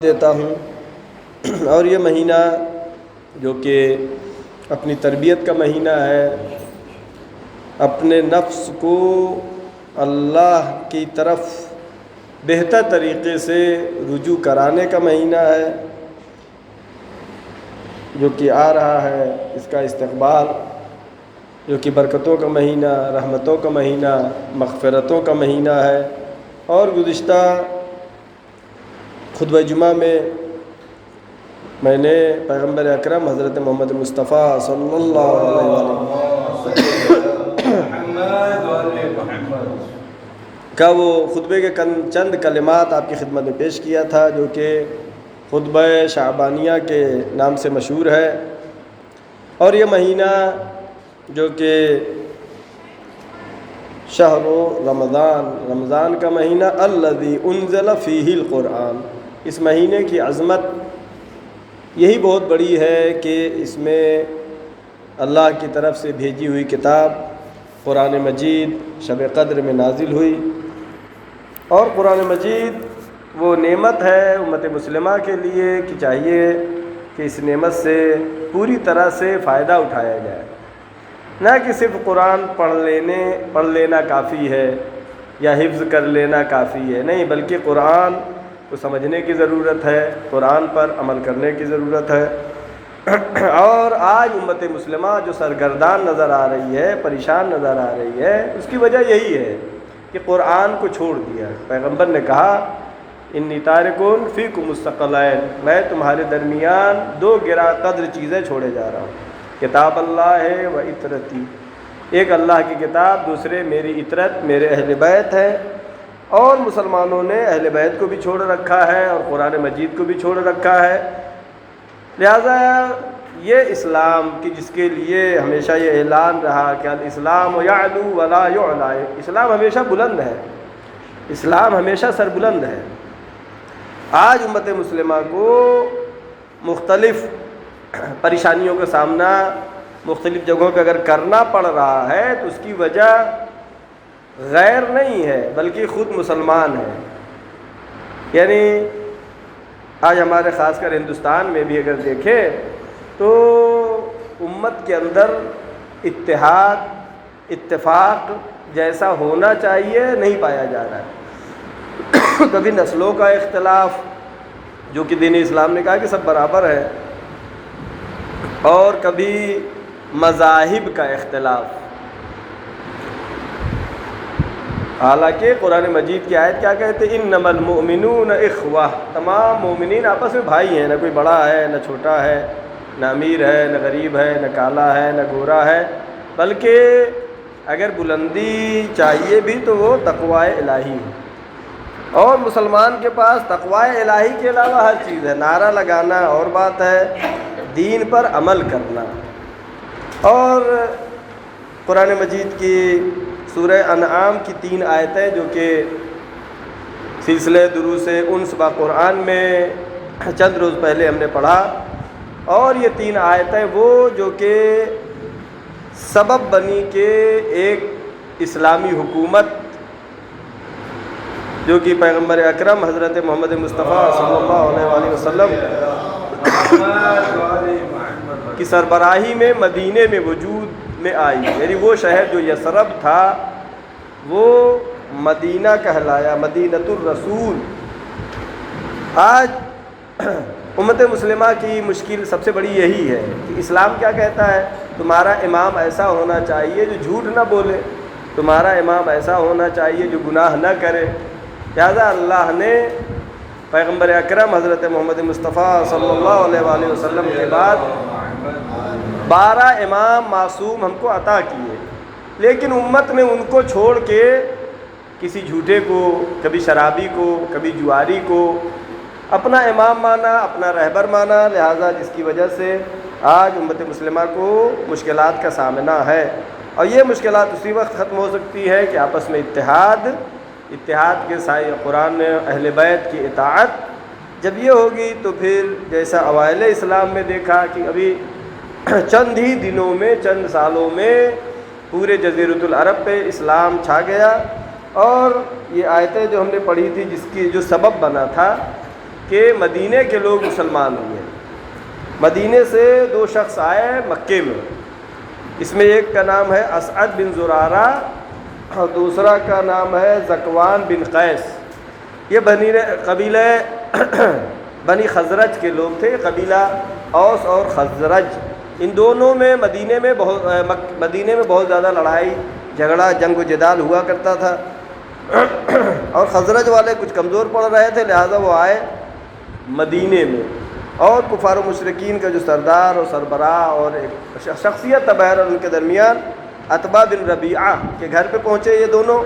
دیتا ہوں اور یہ مہینہ جو کہ اپنی تربیت کا مہینہ ہے، اپنے نفس کو اللہ کی طرف بہتر طریقے سے رجوع کرانے کا مہینہ ہے جو کہ آ رہا ہے، اس کا استقبال جو کہ برکتوں کا مہینہ، رحمتوں کا مہینہ، مغفرتوں کا مہینہ ہے۔ اور گزشتہ خطبہ جمعہ میں نے پیغمبر اکرم حضرت محمد مصطفیٰ صلی اللہ علیہ وسلم کا وہ خطبے کے چند کلمات آپ کی خدمت میں پیش کیا تھا، جو کہ خطبہ شعبانیہ کے نام سے مشہور ہے۔ اور یہ مہینہ جو کہ شہر رمضان کا مہینہ الذی انزل فیہ القرآن، اس مہینے کی عظمت یہی بہت بڑی ہے کہ اس میں اللہ کی طرف سے بھیجی ہوئی کتاب قرآن مجید شب قدر میں نازل ہوئی۔ اور قرآن مجید وہ نعمت ہے امت مسلمہ کے لیے کہ چاہیے کہ اس نعمت سے پوری طرح سے فائدہ اٹھایا جائے، نہ کہ صرف قرآن پڑھ لینا کافی ہے یا حفظ کر لینا کافی ہے، نہیں، بلکہ قرآن کو سمجھنے کی ضرورت ہے، قرآن پر عمل کرنے کی ضرورت ہے۔ اور آج امت مسلمہ جو سرگردان نظر آ رہی ہے، پریشان نظر آ رہی ہے، اس کی وجہ یہی ہے کہ قرآن کو چھوڑ دیا۔ پیغمبر نے کہا انی تارکون فیکم الثقلین، میں تمہارے درمیان دو گراں قدر چیزیں چھوڑے جا رہا ہوں، کتاب اللہ ہے و اطرتی، ایک اللہ کی کتاب، دوسرے میری اطرت، میرے اہل بیت ہے۔ اور مسلمانوں نے اہل بیت کو بھی چھوڑ رکھا ہے اور قرآن مجید کو بھی چھوڑ رکھا ہے۔ لہذا یہ اسلام کہ جس کے لیے ہمیشہ یہ اعلان رہا کہ الاسلام یعلو ولا یعلی، اسلام ہمیشہ بلند ہے، اسلام ہمیشہ سربلند ہے۔ آج امت مسلمہ کو مختلف پریشانیوں کا سامنا مختلف جگہوں پہ اگر کرنا پڑ رہا ہے تو اس کی وجہ غیر نہیں ہے بلکہ خود مسلمان ہے۔ یعنی آج ہمارے خاص کر ہندوستان میں بھی اگر دیکھیں تو امت کے اندر اتفاق جیسا ہونا چاہیے نہیں پایا جا رہا ہے۔ کبھی نسلوں کا اختلاف جو کہ دین اسلام نے کہا کہ سب برابر ہے، اور کبھی مذاہب کا اختلاف، حالانکہ قرآن مجید کی آیت کیا کہتے ہیں، انما المؤمنون اخوہ، تمام مومنین آپس میں بھائی ہیں، نہ کوئی بڑا ہے نہ چھوٹا ہے، نہ امیر ہے نہ غریب ہے، نہ کالا ہے نہ گورا ہے، بلکہ اگر بلندی چاہیے بھی تو وہ تقوی الہی ہے۔ اور مسلمان کے پاس تقوی الہی کے علاوہ ہر چیز ہے، نعرہ لگانا اور بات ہے، دین پر عمل کرنا۔ اور قرآن مجید کی سورہ انعام کی 3 آیتیں جو کہ سلسلہ دروس انس با قرآن میں چند روز پہلے ہم نے پڑھا، اور یہ 3 آیتیں وہ جو کہ سبب بنی کہ ایک اسلامی حکومت جو کہ پیغمبر اکرم حضرت محمد مصطفیٰ صلی اللہ علیہ وسلم کی سربراہی میں مدینے میں وجود میں آئی، یعنی وہ شہر جو یثرب تھا وہ مدینہ کہلایا، مدینۃ الرسول۔ آج امت مسلمہ کی مشکل سب سے بڑی یہی ہے کہ اسلام کیا کہتا ہے، تمہارا امام ایسا ہونا چاہیے جو جھوٹ نہ بولے، تمہارا امام ایسا ہونا چاہیے جو گناہ نہ کرے۔ لہذا اللہ نے پیغمبر اکرم حضرت محمد مصطفیٰ صلی اللہ علیہ وسلم کے بعد 12 امام معصوم ہم کو عطا کیے، لیکن امت نے ان کو چھوڑ کے کسی جھوٹے کو، کبھی شرابی کو، کبھی جواری کو اپنا امام مانا، اپنا رہبر مانا، لہذا جس کی وجہ سے آج امت مسلمہ کو مشکلات کا سامنا ہے۔ اور یہ مشکلات اسی وقت ختم ہو سکتی ہے کہ آپس میں اتحاد کے سائے قرآن اہل بیت کی اطاعت جب یہ ہوگی تو پھر جیسا اوائل اسلام میں دیکھا کہ ابھی چند ہی دنوں میں، چند سالوں میں پورے جزیرۃ العرب پہ اسلام چھا گیا۔ اور یہ آیتیں جو ہم نے پڑھی تھی جس کی جو سبب بنا تھا کہ مدینے کے لوگ مسلمان ہوئے۔ مدینے سے 2 شخص آئے مکے میں، اس میں ایک کا نام ہے اسعد بن زرارہ اور دوسرا کا نام ہے ذکوان بن قیس۔ یہ قبیلہ بنی خزرج کے لوگ تھے، قبیلہ اوس اور خزرج۔ ان دونوں میں مدینے میں بہت زیادہ لڑائی جھگڑا جنگ و جدال ہوا کرتا تھا، اور خزرج والے کچھ کمزور پڑ رہے تھے، لہٰذا وہ آئے مدینے میں، اور کفار و مشرکین کا جو سردار اور سربراہ اور ایک شخصیت بہر ان کے درمیان عتبہ بن ربیعہ کے گھر پہ پہنچے یہ دونوں،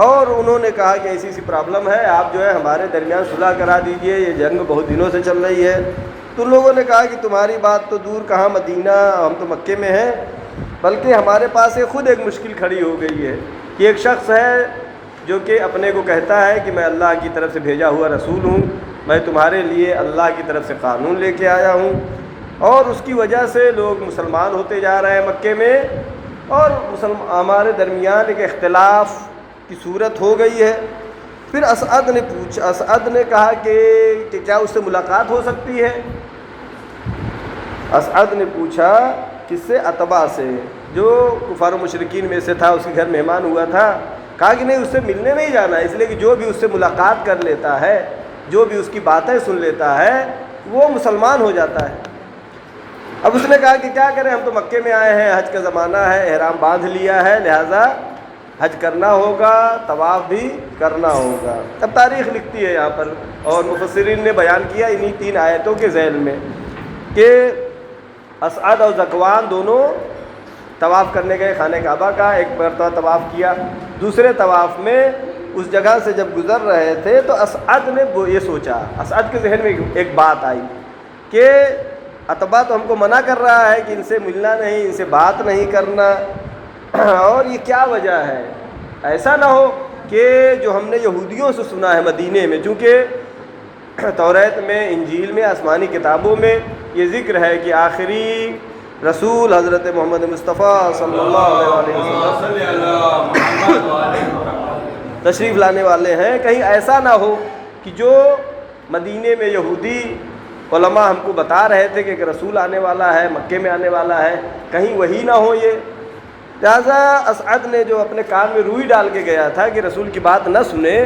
اور انہوں نے کہا کہ ایسی پرابلم ہے، آپ جو ہے ہمارے درمیان صلح کرا دیجئے، یہ جنگ بہت دنوں سے چل رہی ہے۔ تو ان لوگوں نے کہا کہ تمہاری بات تو دور کہاں، مدینہ ہم تو مکے میں ہیں، بلکہ ہمارے پاس خود ایک مشکل کھڑی ہو گئی ہے کہ ایک شخص ہے جو کہ اپنے کو کہتا ہے کہ میں اللہ کی طرف سے بھیجا ہوا رسول ہوں، میں تمہارے لیے اللہ کی طرف سے قانون لے کے آیا ہوں، اور اس کی وجہ سے لوگ مسلمان ہوتے جا رہے ہیں مکے میں، اور ہمارے درمیان ایک اختلاف کی صورت ہو گئی ہے۔ پھر اسعد نے کہا کہ کیا اس سے ملاقات ہو سکتی ہے؟ اسعد نے پوچھا کس سے؟ عتبہ سے، جو کفار و مشرکین میں سے تھا، اس کے گھر مہمان ہوا تھا۔ کہا کہ نہیں، اس سے ملنے نہیں جانا، اس لیے کہ جو بھی اس سے ملاقات کر لیتا ہے، جو بھی اس کی باتیں سن لیتا ہے، وہ مسلمان ہو جاتا ہے۔ اب اس نے کہا کہ کیا کریں، ہم تو مکے میں آئے ہیں، حج کا زمانہ ہے، احرام باندھ لیا ہے، لہٰذا حج کرنا ہوگا، طواف بھی کرنا ہوگا۔ اب تاریخ لکھتی ہے یہاں پر، اور مفسرین نے بیان کیا انہی 3 آیتوں کے ذیل میں کہ اسعد اور ذکوان دونوں طواف کرنے گئے خانہ کعبہ کا، ایک مرتبہ طواف کیا، دوسرے طواف میں اس جگہ سے جب گزر رہے تھے تو اسعد نے یہ سوچا، اسعد کے ذہن میں ایک بات آئی کہ عتبہ تو ہم کو منع کر رہا ہے کہ ان سے ملنا نہیں، ان سے بات نہیں کرنا، اور یہ کیا وجہ ہے؟ ایسا نہ ہو کہ جو ہم نے یہودیوں سے سنا ہے مدینے میں، چونکہ توریت میں، انجیل میں، آسمانی کتابوں میں یہ ذکر ہے کہ آخری رسول حضرت محمد مصطفیٰ صلی اللہ علیہ وسلم تشریف لانے والے ہیں۔ کہیں ایسا نہ ہو کہ جو مدینے میں یہودی علماء ہم کو بتا رہے تھے کہ ایک رسول آنے والا ہے، مکے میں آنے والا ہے، کہیں وہی نہ ہو یہ۔ لہٰذا اسعد نے جو اپنے کان میں روئی ڈال کے گیا تھا کہ رسول کی بات نہ سنے،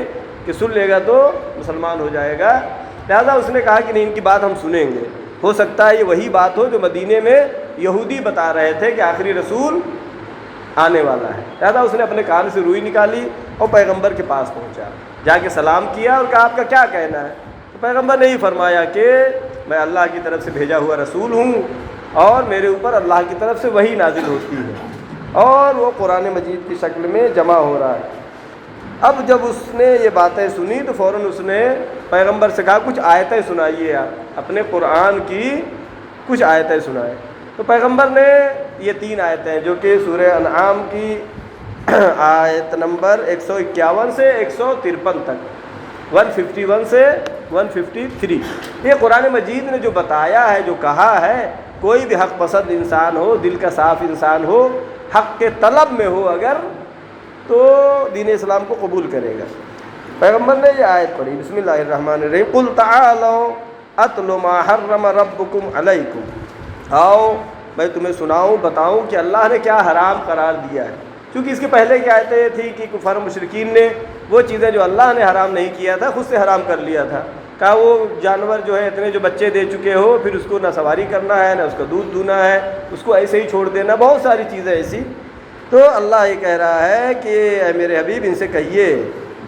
کہ سن لے گا تو مسلمان ہو جائے گا، لہٰذا اس نے کہا کہ نہیں، ان کی بات ہم سنیں گے، ہو سکتا ہے یہ وہی بات ہو جو مدینے میں یہودی بتا رہے تھے کہ آخری رسول آنے والا ہے۔ لہٰذا اس نے اپنے کان سے روئی نکالی اور پیغمبر کے پاس پہنچا، جا کے سلام کیا اور کہا آپ کا کیا کہنا ہے؟ تو پیغمبر نے ہی فرمایا کہ میں اللہ کی طرف سے بھیجا ہوا رسول ہوں، اور میرے اوپر اللہ کی طرف سے وحی نازل ہوتی ہے، اور وہ قرآن مجید کی شکل میں جمع ہو رہا ہے۔ اب جب اس نے یہ باتیں سنی تو فوراً اس نے پیغمبر سے کہا کچھ آیتیں سنائیے، آپ اپنے قرآن کی کچھ آیتیں سنائیں۔ تو پیغمبر نے یہ 3 آیتیں جو کہ سورہ انعام کی آیت نمبر 151 سے 153 تک، 151 سے 153، یہ قرآن مجید نے جو بتایا ہے، جو کہا ہے، کوئی بھی حق پسند انسان ہو، دل کا صاف انسان ہو، حق کے طلب میں ہو اگر، تو دین اسلام کو قبول کرے گا۔ پیغمبر نے یہ آیت پڑھی، بسم اللہ الرحمن الرحیم، قل تعالوا اتل ما حرم ربکم علیکم، آؤ میں تمہیں سناؤں، بتاؤں کہ اللہ نے کیا حرام قرار دیا ہے۔ کیونکہ اس کے پہلے کی آیتیں یہ تھی کہ کفار و مشرکین نے وہ چیزیں جو اللہ نے حرام نہیں کیا تھا خود سے حرام کر لیا تھا، کہا وہ جانور جو ہے اتنے جو بچے دے چکے ہو، پھر اس کو نہ سواری کرنا ہے، نہ اس کا دودھ دھونا ہے، اس کو ایسے ہی چھوڑ دینا، بہت ساری چیزیں ایسی۔ تو اللہ یہ کہہ رہا ہے کہ اے میرے حبیب ان سے کہیے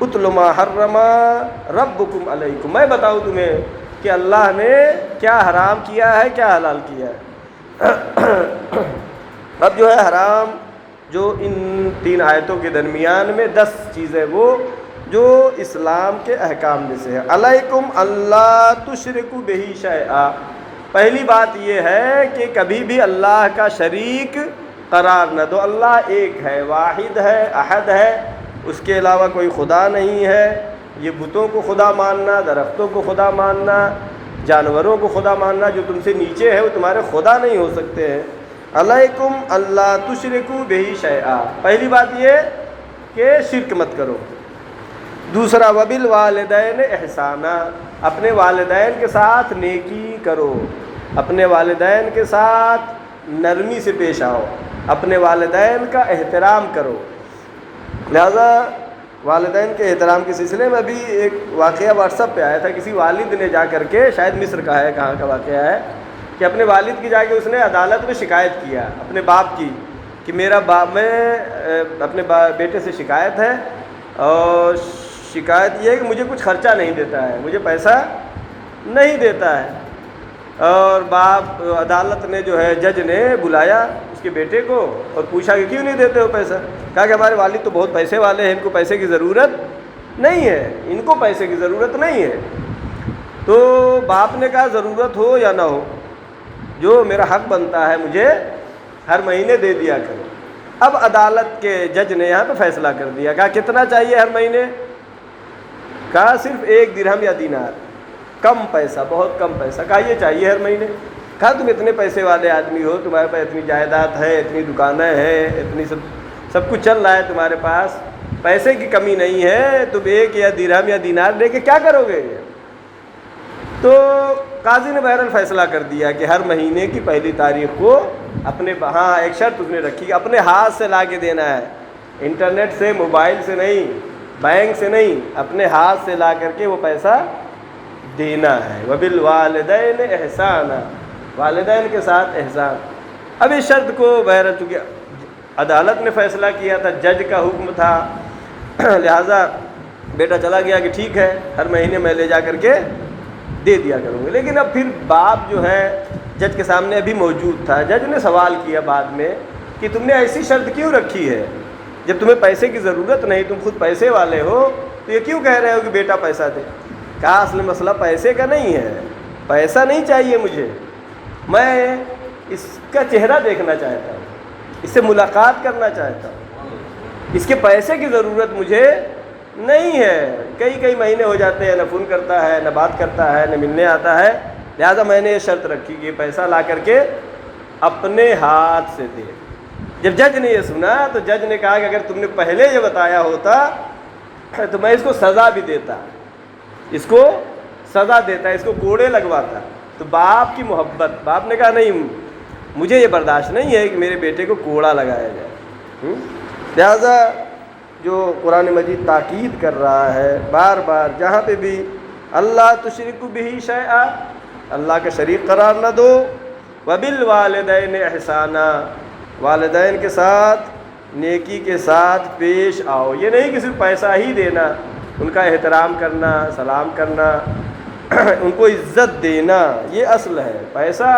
اتل ما حرم ربکم علیکم، میں بتاؤں تمہیں کہ اللہ نے کیا حرام کیا ہے، کیا حلال کیا ہے۔ اب جو ہے حرام جو ان 3 آیتوں کے درمیان میں 10 چیزیں وہ جو اسلام کے احکام میں سے ہے۔ علیکم اللہ تشرکوا بہ شیئا، پہلی بات یہ ہے کہ کبھی بھی اللہ کا شریک قرار نہ دو۔ اللہ ایک ہے، واحد ہے، احد ہے، اس کے علاوہ کوئی خدا نہیں ہے۔ یہ بتوں کو خدا ماننا، درختوں کو خدا ماننا، جانوروں کو خدا ماننا جو تم سے نیچے ہے وہ تمہارے خدا نہیں ہو سکتے ہیں۔ علیکم اللہ تشرکوا بہ شیئا، پہلی بات یہ کہ شرک مت کرو۔ دوسرا وبالوالدین احسانا، اپنے والدین کے ساتھ نیکی کرو، اپنے والدین کے ساتھ نرمی سے پیش آؤ، اپنے والدین کا احترام کرو۔ لہذا والدین کے احترام کے سلسلے میں ابھی ایک واقعہ واٹس ایپ پہ آیا تھا، کسی والد نے جا کر کے، شاید مصر کا ہے، کہاں کا واقعہ ہے، کہ اپنے والد کی جا کے اس نے عدالت میں شکایت کیا اپنے باپ کی کہ میرا باپ، میں اپنے بیٹے سے شکایت ہے، اور شکایت یہ ہے کہ مجھے کچھ خرچہ نہیں دیتا ہے، مجھے پیسہ نہیں دیتا ہے۔ اور باپ، عدالت نے جو ہے، جج نے بلایا اس کے بیٹے کو اور پوچھا کہ کیوں نہیں دیتے ہو پیسہ؟ کہا کہ ہمارے والد تو بہت پیسے والے ہیں، ان کو پیسے کی ضرورت نہیں ہے، ان کو پیسے کی ضرورت نہیں ہے۔ تو باپ نے کہا ضرورت ہو یا نہ ہو، جو میرا حق بنتا ہے مجھے ہر مہینے دے دیا کرو۔ اب عدالت کے جج نے یہاں پہ فیصلہ کر دیا، کہا کتنا چاہیے ہر مہینے؟ کہا صرف 1 درہم یا دینار، کم پیسہ، بہت کم پیسہ۔ کہا یہ چاہیے ہر مہینے۔ کہا تم اتنے پیسے والے آدمی ہو، تمہارے پاس اتنی جائیداد ہے، اتنی دکانیں ہیں، اتنی سب کچھ چل رہا ہے تمہارے پاس، پیسے کی کمی نہیں ہے، تم 1 یا درہم یا دینار لے کے کیا کرو گے؟ تو قاضی نے بہرحال فیصلہ کر دیا کہ ہر مہینے کی پہلی تاریخ کو اپنے، ہاں ایک شرط اس نے رکھی کہ اپنے ہاتھ سے لا کے دینا ہے، انٹرنیٹ سے، موبائل سے نہیں، بینک سے نہیں، اپنے ہاتھ سے لا کر کے وہ پیسہ دینا ہے۔ وَبِالْوَالِدَيْنِ احسانا، والدین کے ساتھ احسان۔ اب اس شرط کو بہرحال چونکہ عدالت نے فیصلہ کیا تھا، جج کا حکم تھا، لہٰذا بیٹا چلا گیا کہ ٹھیک ہے ہر مہینے میں لے جا کر کے دے دیا کروں گے۔ لیکن اب پھر باپ جو ہے جج کے سامنے ابھی موجود تھا، جج نے سوال کیا بعد میں کہ تم نے ایسی شرط کیوں رکھی ہے؟ جب تمہیں پیسے کی ضرورت نہیں، تم خود پیسے والے ہو، تو یہ کیوں کہہ رہے ہو کہ بیٹا پیسہ دے؟ کہا اصل مسئلہ پیسے کا نہیں ہے، پیسہ نہیں چاہیے مجھے، میں اس کا چہرہ دیکھنا چاہتا ہوں، اس سے ملاقات کرنا چاہتا ہوں، اس کے پیسے کی ضرورت مجھے نہیں ہے۔ کئی مہینے ہو جاتے ہیں، نہ فون کرتا ہے، نہ بات کرتا ہے، نہ ملنے آتا ہے، لہذا میں نے یہ شرط رکھی کہ پیسہ لا کر کے اپنے ہاتھ سے دے۔ جب جج نے یہ سنا تو جج نے کہا کہ اگر تم نے پہلے یہ بتایا ہوتا تو میں اس کو سزا بھی دیتا، اس کو سزا دیتا، اس کو کوڑے لگواتا۔ تو باپ کی محبت، باپ نے کہا نہیں، مجھے یہ برداشت نہیں ہے کہ میرے بیٹے کو کوڑا لگایا جائے۔ لہذا جو قرآن مجید تاکید کر رہا ہے بار بار، جہاں پہ بھی اللہ تشرک بہ شیئا، اللہ کا شریک قرار نہ دو، وبالوالدین احسانا، والدین کے ساتھ نیکی کے ساتھ پیش آؤ۔ یہ نہیں کہ صرف پیسہ ہی دینا، ان کا احترام کرنا، سلام کرنا، ان کو عزت دینا، یہ اصل ہے۔ پیسہ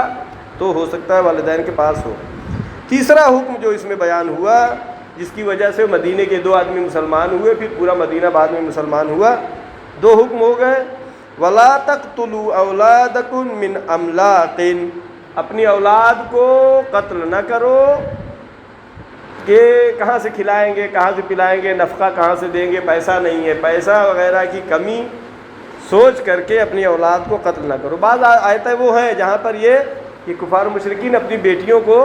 تو ہو سکتا ہے والدین کے پاس ہو۔ تیسرا حکم جو اس میں بیان ہوا، جس کی وجہ سے مدینے کے 2 آدمی مسلمان ہوئے، پھر پورا مدینہ بعد میں مسلمان ہوا، 2 حکم ہو گئے۔ وَلَا تَقْتُلُوا أَوْلَادَكُم مِّنْ أَمْلَاقٍ، اپنی اولاد کو قتل نہ کرو کہ کہاں سے کھلائیں گے، کہاں سے پلائیں گے، نفقہ کہاں سے دیں گے، پیسہ نہیں ہے، پیسہ وغیرہ کی کمی سوچ کر کے اپنی اولاد کو قتل نہ کرو۔ بعض آیتیں وہ ہیں جہاں پر یہ کہ کفار مشرکین اپنی بیٹیوں کو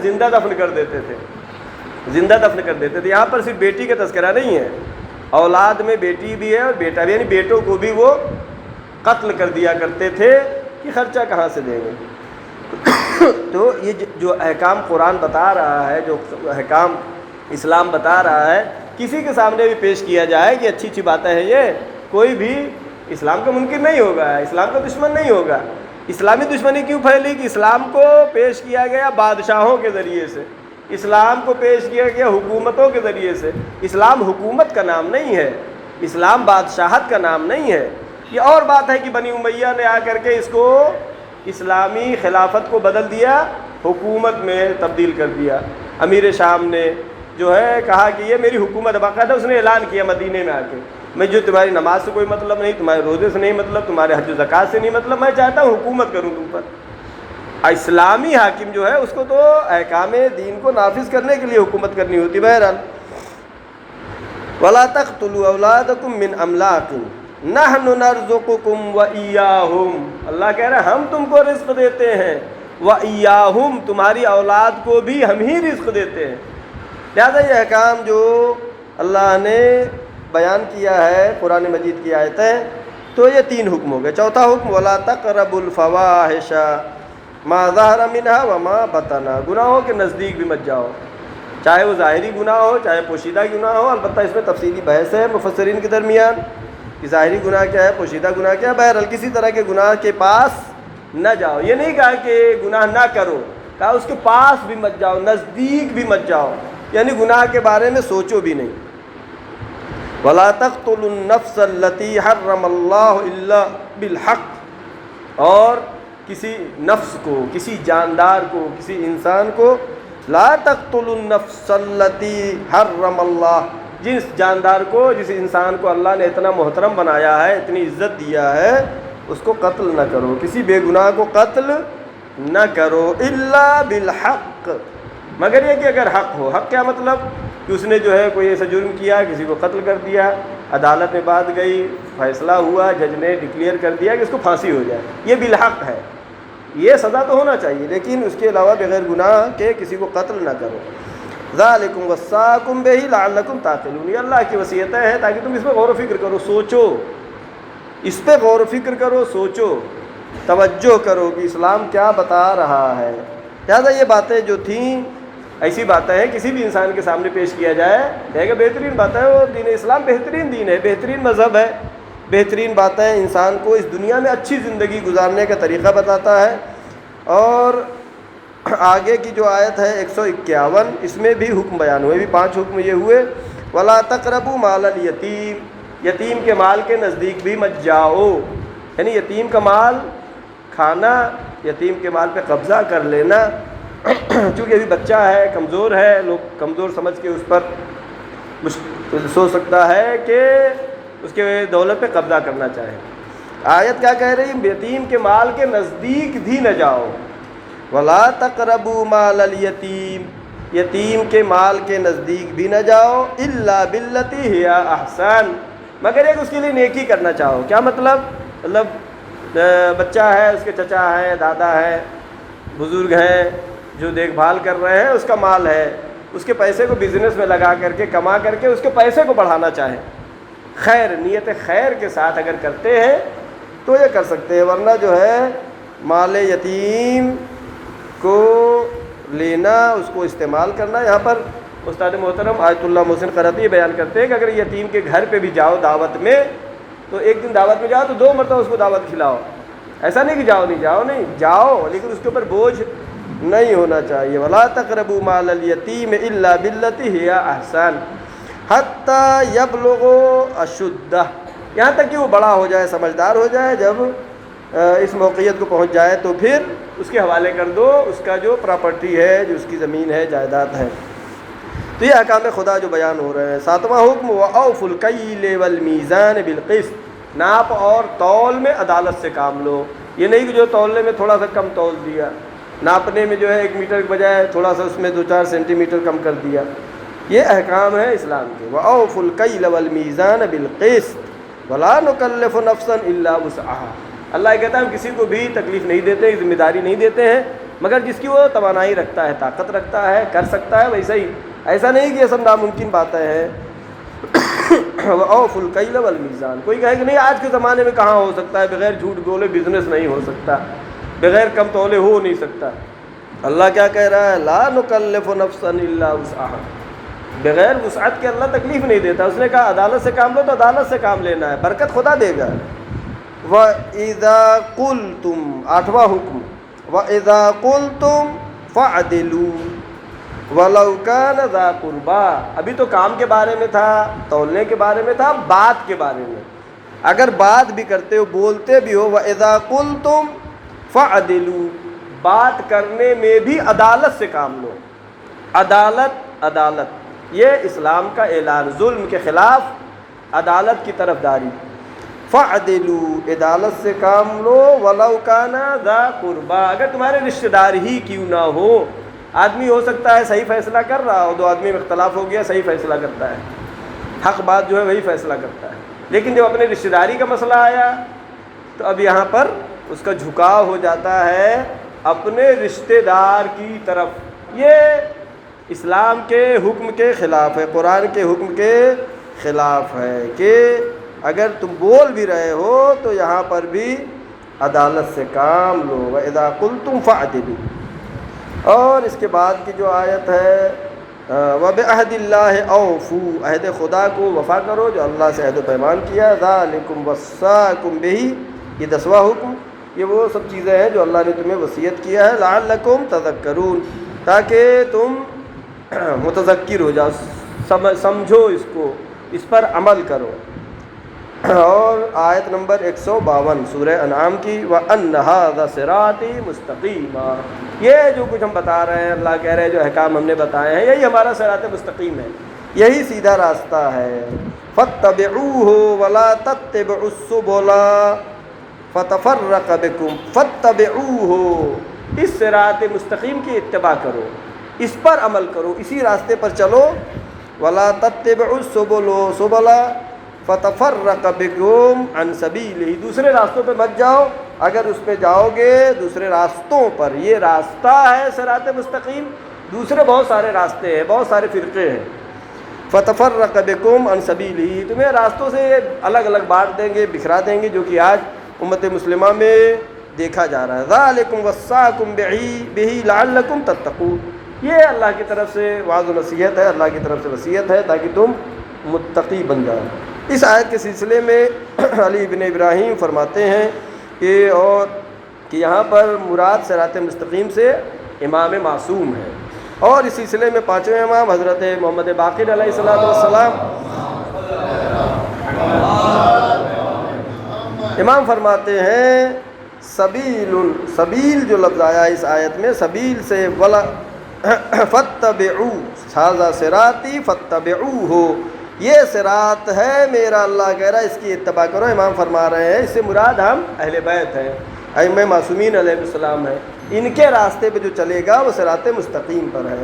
زندہ دفن کر دیتے تھے، زندہ دفن کر دیتے تھے۔ یہاں پر صرف بیٹی کا تذکرہ نہیں ہے، اولاد میں بیٹی بھی ہے اور بیٹا بھی، یعنی بیٹوں کو بھی وہ قتل کر دیا کرتے تھے کہ خرچہ کہاں سے دیں گے۔ تو یہ جو احکام قرآن بتا رہا ہے، جو احکام اسلام بتا رہا ہے، کسی کے سامنے بھی پیش کیا جائے کہ اچھی اچھی باتیں ہیں، یہ کوئی بھی اسلام کا منکر نہیں ہوگا، اسلام کا دشمن نہیں ہوگا۔ اسلامی دشمنی کیوں پھیلی کہ اسلام کو پیش کیا گیا بادشاہوں کے ذریعے سے، اسلام کو پیش کیا گیا حکومتوں کے ذریعے سے۔ اسلام حکومت کا نام نہیں ہے، اسلام بادشاہت کا نام نہیں ہے۔ یہ اور بات ہے کہ بنی امیہ نے آ کر کے اس کو اسلامی خلافت کو بدل دیا، حکومت میں تبدیل کر دیا۔ امیر شام نے جو ہے کہا کہ یہ میری حکومت ہے، باقاعدہ اس نے اعلان کیا مدینے میں آ کے، میں جو تمہاری نماز سے کوئی مطلب نہیں، تمہارے روزے سے نہیں مطلب، تمہارے حج و زکوٰۃ سے نہیں مطلب، میں چاہتا ہوں حکومت کروں تم پر۔ اسلامی حاکم جو ہے اس کو تو احکام دین کو نافذ کرنے کے لیے حکومت کرنی ہوتی۔ بہرحال وَلَا تَقْتُلُوا أَوْلَادَكُم مِّنْ أَمْلَاقٍ نَحْنُ نَرْزُقُكُمْ وَإِيَّاهُمْ، اللہ کہہ رہا ہے ہم تم کو رزق دیتے ہیں، وَإِيَّاهُمْ، تمہاری اولاد کو بھی ہم ہی رزق دیتے ہیں۔ لہذا یہ احکام جو اللہ نے بیان کیا ہے قرآن مجید کی آیتیں، تو یہ 3 حکم ہو گئے۔ چوتھا حکم ولا تقربوا الفواحش ما ظہر منها وما بطن، گناہوں کے نزدیک بھی مت جاؤ، چاہے وہ ظاہری گناہ ہو چاہے پوشیدہ گناہ ہو۔ البتہ اس میں تفصیلی بحث ہے مفسرین کے درمیان کہ ظاہری گناہ کیا ہے، پوشیدہ گناہ کیا ہے۔ بہرحال کسی طرح کے گناہ کے پاس نہ جاؤ، یہ نہیں کہا کہ گناہ نہ کرو، کہا اس کے پاس بھی مت جاؤ، نزدیک بھی مت جاؤ، یعنی گناہ کے بارے میں سوچو بھی نہیں۔ وَلَا تَقْتُلُوا النَّفْسَ الَّتِي حَرَّمَ اللَّهُ إِلَّا بِالْحَقِّ، اور کسی نفس کو، کسی جاندار کو، کسی انسان کو، لا تقتلوا النفس التي حرم اللہ، جس جاندار کو، جس انسان کو اللہ نے اتنا محترم بنایا ہے، اتنی عزت دیا ہے، اس کو قتل نہ کرو، کسی بے گناہ کو قتل نہ کرو، الا بالحق، مگر یہ کہ اگر حق ہو۔ حق کیا مطلب کہ اس نے جو ہے کوئی ایسا جرم کیا، کسی کو قتل کر دیا، عدالت میں بات گئی، فیصلہ ہوا، جج نے ڈکلیئر کر دیا کہ اس کو پھانسی ہو جائے، یہ بالحق ہے، یہ سزا تو ہونا چاہیے، لیکن اس کے علاوہ بغیر گناہ کے کسی کو قتل نہ کرو۔ ذالکم وصاکم بہ لعلکم تعقلون، یہ اللہ کی وصیتیں ہیں تاکہ تم اس پہ غور و فکر کرو، سوچو، اس پہ غور و فکر کرو، سوچو، توجہ کرو کہ اسلام کیا بتا رہا ہے۔ لہٰذا یہ باتیں جو تھیں ایسی باتیں ہیں کسی بھی انسان کے سامنے پیش کیا جائے کہے گا بہترین باتیں ہیں، وہ دین اسلام بہترین دین ہے، بہترین مذہب ہے، بہترین باتیں انسان کو اس دنیا میں اچھی زندگی گزارنے کا طریقہ بتاتا ہے۔ اور آگے کی جو آیت ہے 151، اس میں بھی حکم بیان ہوئے، بھی 5 حکم یہ ہوئے۔ ولا تقربوا مال الیتیم، یتیم کے مال کے نزدیک بھی مت جاؤ، یعنی یتیم کا مال کھانا، یتیم کے مال پہ قبضہ کر لینا، چونکہ ابھی بچہ ہے، کمزور ہے، لوگ کمزور سمجھ کے اس پر سوچ سکتا ہے کہ اس کے دولت پہ قبضہ کرنا چاہے۔ آیت کیا کہہ رہی؟ یتیم کے مال کے نزدیک بھی نہ جاؤ۔ ولا تقربوا مال الیتیم، یتیم کے مال کے نزدیک بھی نہ جاؤ، الا باللتی ہی احسن، مگر ایک اس کے لیے نیکی کرنا چاہو۔ کیا مطلب بچہ ہے، اس کے چچا ہے، دادا ہے، بزرگ ہیں جو دیکھ بھال کر رہے ہیں، اس کا مال ہے، اس کے پیسے کو بزنس میں لگا کر کے، کما کر کے اس کے پیسے کو بڑھانا چاہیں، خیر، نیت خیر کے ساتھ اگر کرتے ہیں تو یہ کر سکتے ہیں، ورنہ جو ہے مال یتیم کو لینا، اس کو استعمال کرنا۔ یہاں پر استاد محترم آیت اللہ محسن قرطی بیان کرتے ہیں کہ اگر یتیم کے گھر پہ بھی جاؤ دعوت میں، تو ایک دن دعوت میں جاؤ تو 2 مرتبہ اس کو دعوت کھلاؤ، ایسا نہیں کہ جاؤ نہیں، جاؤ، لیکن اس کے اوپر بوجھ نہیں ہونا چاہیے۔ ولا تقربوا مال الیتیم الا باللتی ہی احسن حتی یبلغ اشدہ، یہاں تک کہ وہ بڑا ہو جائے، سمجھدار ہو جائے، جب اس موقعیت کو پہنچ جائے تو پھر اس کے حوالے کر دو اس کا جو پراپرٹی ہے، جو اس کی زمین ہے، جائیداد ہے۔ تو یہ احکام خدا جو بیان ہو رہے ہیں۔ 7واں حکم وَأَوْفُوا الْكَيْلَ وَالْمِيزَانَ بِالْقِسْطِ، ناپ اور تول میں عدالت سے کام لو، یہ نہیں کہ جو تولنے میں تھوڑا سا کم تول دیا، ناپنے میں جو ہے 1 میٹر کے بجائے تھوڑا سا اس میں 2-4 سینٹی میٹر کم کر دیا، یہ احکام ہے اسلام کے۔ وَأَوْفُوا الْكَيْلَ وَالْمِيزَانَ بِالْقِسْطِ وَلَا نُكَلِّفُ نَفْسًا إِلَّا وُسْعَهَا، اللہ یہ کہتا ہے ہم کسی کو بھی تکلیف نہیں دیتے، ذمہ داری نہیں دیتے ہیں، مگر جس کی وہ توانائی رکھتا ہے، طاقت رکھتا ہے، کر سکتا ہے، ویسا ہی، ایسا نہیں کہ یہ سب ناممکن باتیں ہیں۔ وَأَوْفُوا الْكَيْلَ وَالْمِيزَانَ، کوئی کہے کہ نہیں آج کے زمانے میں کہاں ہو سکتا ہے، بغیر جھوٹ بولے بزنس نہیں ہو سکتا، بغیر کم تولے ہو نہیں سکتا۔ اللہ کیا کہہ رہا ہے؟ لا نکلف نفسا الا وسعها، بغیر وسعت کے اللہ تکلیف نہیں دیتا۔ اس نے کہا عدالت سے کام لو تو عدالت سے کام لینا ہے، برکت خدا دے گا۔ وَإِذَا قُلْتُمْ، 8واں حکم وَإِذَا قُلْتُمْ فَعْدِلُوا وَلَوْ كَانَ ذَا قُرْبَىٰ، ابھی تو کام کے بارے میں تھا، تولنے کے بارے میں تھا، بات کے بارے میں، اگر بات بھی کرتے ہو، بولتے بھی ہو، وَإِذَا قُلْتُمْ فَعْدِلُوا، بات کرنے میں بھی عدالت سے کام لو۔ عدالت یہ اسلام کا اعلان، ظلم کے خلاف عدالت کی طرفداری۔ فَعْدِلُوا، عدالت سے کام لو، وَلَوْ كَانَ ذَا قُرْبَىٰ، اگر تمہارے رشتہ دار ہی کیوں نہ ہو۔ آدمی ہو سکتا ہے صحیح فیصلہ کر رہا ہو، 2 آدمی میں اختلاف ہو گیا، صحیح فیصلہ کرتا ہے، حق بات جو ہے وہی فیصلہ کرتا ہے، لیکن جب اپنے رشتہ داری کا مسئلہ آیا تو اب یہاں پر اس کا جھکاؤ ہو جاتا ہے اپنے رشتہ دار کی طرف۔ یہ اسلام کے حکم کے خلاف ہے، قرآن کے حکم کے خلاف ہے کہ اگر تم بول بھی رہے ہو تو یہاں پر بھی عدالت سے کام لو، وَإِذَا قُلْتُمْ فَاعْدِلُوا۔ اور اس کے بعد کی جو آیت ہے وَبِعَهْدِ اللَّهِ أَوْفُوا، عہد خدا کو وفا کرو جو اللہ سے عہد و پیمان کیا، ذَلِكُمْ وَصَّاكُمْ بِهِ، یہ 10واں حکم، یہ وہ سب چیزیں ہیں جو اللہ نے تمہیں وصیت کیا ہے، لعلکم تذکرون، تاکہ تم متذکر ہو جاؤ، سمجھو اس کو، اس پر عمل کرو۔ اور آیت نمبر 152 سورہ انعام کی، وَأَنَّ هَذَا صِرَاطِي مُسْتَقِيمًا، یہ جو کچھ ہم بتا رہے ہیں، اللہ کہہ رہے ہیں جو احکام ہم نے بتائے ہیں، یہی ہمارا صراط مستقیم ہے، یہی سیدھا راستہ ہے۔ فَاتَّبِعُوهُ وَلَا تَتَّبِعُوا السُّبُلَ فَتَفَرَّقَ بِكُمْ، فَاتَّبِعُوهُ، اس صراط مستقیم کی اتباع کرو، اس پر عمل کرو، اسی راستے پر چلو۔ وَلَا تَتَّبِعُوا السُّبُلَ فَتَفَرَّقَ بِكُمْ عَنْ سَبِيلِهِ، دوسرے راستوں پہ مت جاؤ، اگر اس پہ جاؤ گے دوسرے راستوں پر، یہ راستہ ہے صراط مستقیم، دوسرے بہت سارے راستے ہیں، بہت سارے فرقے ہیں۔ فَتَفَرَّقَ بِكُمْ عَنْ سَبِيلِهِ، تمہیں راستوں سے الگ الگ بانٹ دیں گے، بکھرا دیں گے، جو کہ آج امت مسلمہ میں دیکھا جا رہا ہے۔ ذَلِكُمْ وَصَّاكُمْ بِهِ لَعَلَّكُمْ تَتَّقُونَ، یہ اللہ کی طرف سے وعظ و نصیحت ہے، اللہ کی طرف سے وصیت ہے تاکہ تم متقی بن جاؤ۔ اس آیت کے سلسلے میں علی بن ابراہیم فرماتے ہیں کہ یہاں پر مراد صراط مستقیم سے امام معصوم ہے، اور اس سلسلے میں پانچویں امام حضرت محمد باقر علیہ السلام امام فرماتے ہیں سبیل جو لفظ آیا اس آیت میں، سبیل سے فَاتَّبِعُوا هَذَا صِرَاطِي فَاتَّبِعُوهُ، یہ صراط ہے میرا، اللہ کہہ رہا ہے اس کی اتباع کرو۔ امام فرما رہے ہیں اس سے مراد ہم اہل بیت ہیں، ائمہ معصومین علیہ السلام ہیں، ان کے راستے پہ جو چلے گا وہ صراط مستقیم پر ہے،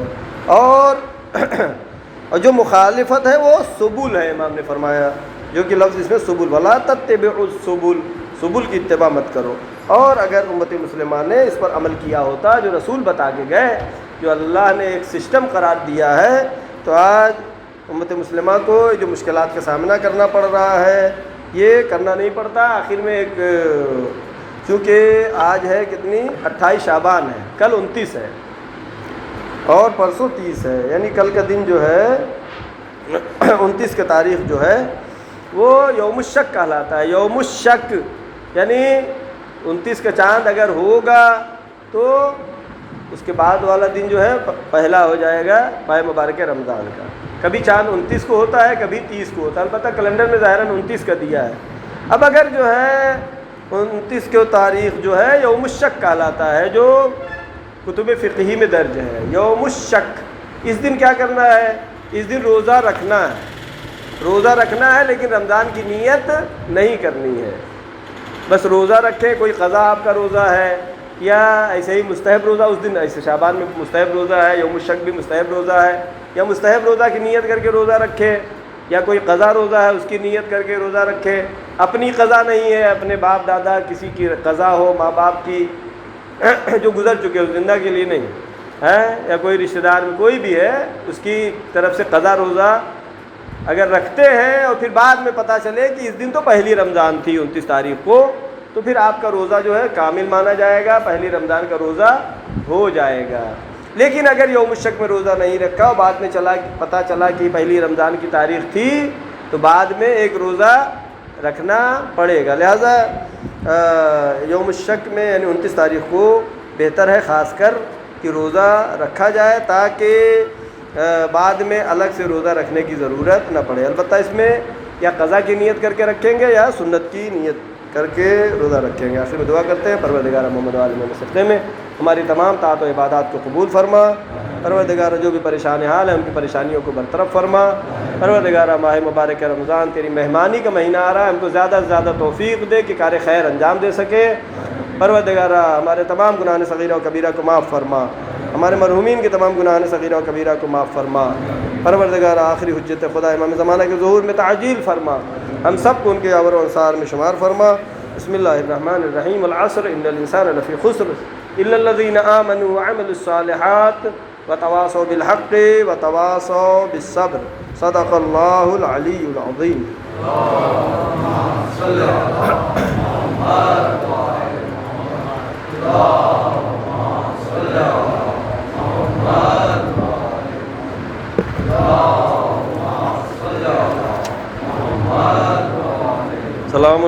اور جو مخالفت ہے وہ سبل ہے، امام نے فرمایا، جو کہ لفظ اس میں سبل، وَلَا تَتَّبِعُوا السُّبُلَ، سبل کی اتباع مت کرو۔ اور اگر امت مسلمہ نے اس پر عمل کیا ہوتا جو رسول بتا کے گئے، جو اللہ نے ایک سسٹم قرار دیا ہے، تو آج امت مسلمہ کو جو مشکلات کا سامنا کرنا پڑ رہا ہے یہ کرنا نہیں پڑتا۔ آخر میں ایک، چونکہ آج ہے کتنی 28 شعبان ہے، کل 29 ہے اور پرسوں 30 ہے، یعنی کل کا دن جو ہے 29 کا تاریخ جو ہے وہ یوم الشک کہلاتا ہے۔ یوم الشک یعنی 29 کا چاند اگر ہوگا تو اس کے بعد والا دن جو ہے پہلا ہو جائے گا ماہ مبارک رمضان کا۔ کبھی چاند 29 کو ہوتا ہے، کبھی 30 کو ہوتا ہے، البتہ کیلنڈر میں ظاہراً 29 کا دیا ہے۔ اب اگر جو ہے 29 کی تاریخ جو ہے یوم الشک کہلاتا ہے، جو کتب فقہی میں درج ہے، یوم الشک، اس دن کیا کرنا ہے؟ اس دن روزہ رکھنا ہے، روزہ رکھنا ہے، لیکن رمضان کی نیت نہیں کرنی ہے، بس روزہ رکھے۔ کوئی قضا آپ کا روزہ ہے یا ایسے ہی مستحب روزہ، اس دن ایسے شعبان میں مستحب روزہ ہے، یوم الشک بھی مستحب روزہ ہے، یا مستحب روزہ کی نیت کر کے روزہ رکھے، یا کوئی قضا روزہ ہے اس کی نیت کر کے روزہ رکھے۔ اپنی قضا نہیں ہے، اپنے باپ دادا کسی کی قضا ہو، ماں باپ کی جو گزر چکے ہو، زندہ کے لیے نہیں ہے، یا کوئی رشتہ دار میں کوئی بھی ہے، اس کی طرف سے قضا روزہ اگر رکھتے ہیں اور پھر بعد میں پتہ چلے کہ اس دن تو پہلی رمضان تھی 29 تاریخ کو، تو پھر آپ کا روزہ جو ہے کامل مانا جائے گا، پہلی رمضان کا روزہ ہو جائے گا۔ لیکن اگر یوم الشک میں روزہ نہیں رکھا اور بعد میں پتہ چلا کہ پہلی رمضان کی تاریخ تھی، تو بعد میں ایک روزہ رکھنا پڑے گا۔ لہذا یوم الشک میں یعنی 29 تاریخ کو بہتر ہے خاص کر کہ روزہ رکھا جائے، تاکہ بعد میں الگ سے روزہ رکھنے کی ضرورت نہ پڑے۔ البتہ اس میں یا قضا کی نیت کر کے رکھیں گے یا سنت کی نیت کر کے روزہ رکھیں گے۔ آخر میں دعا کرتے ہیں، پروردگار محمد وآل محمد صدقے میں ہماری تمام طاعت و عبادات کو قبول فرما۔ پروردگار جو بھی پریشان حال ہے ان کی پریشانیوں کو برطرف فرما۔ پروردگار ماہ مبارک رمضان تیری مہمانی کا مہینہ آ رہا ہے، ہم کو زیادہ سے زیادہ توفیق دے کہ کار خیر انجام دے سکے۔ پروردگار ہمارے تمام گناہ صغیرہ و کبیرہ کو معاف فرما، ہمارے مرحومین کے تمام گناہ صغیرہ و کبیرہ کو معاف فرما۔ پروردگار آخری حجت خدا امام زمانہ کے ظہور میں تعجیل فرما، ہم سب کو ان کے آور و انصار میں شمار فرما۔ بسم اللہ الرحمن الرحیم، والعصر ان الانسان لفی خسر الا الذین آمنوا وعملوا الصالحات وتواصوا بالحق وتواصوا بالصبر، صدق اللہ العلی العظیم۔ السلام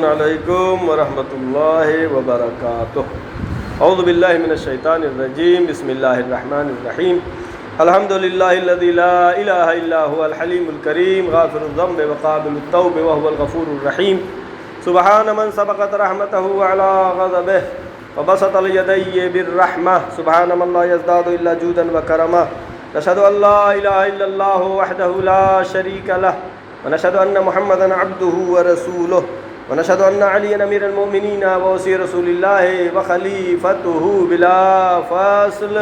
علیکم ورحمۃ اللہ وبرکاتہ۔ اعوذ باللہ من الشیطان الرجیم، بسم اللہ الرحمن الرحیم۔ الحمد للہ الذی لا الہ الا هو الحلیم الکریم، غافر الذنب وقابل التوب وهو الغفور الرحیم۔ سبحان من سبقت رحمته على غضبه وبسط اليدي بالرحمة، سبحان من لا يزداد الا جودا وكرما۔ نشهد ان لا اله الا الله وحده لا شريك له، ونشهد ان محمدا عبده ورسوله، ونشهد ان عليا امير المؤمنين ووصي رسول الله وخليفته بلا فاصل،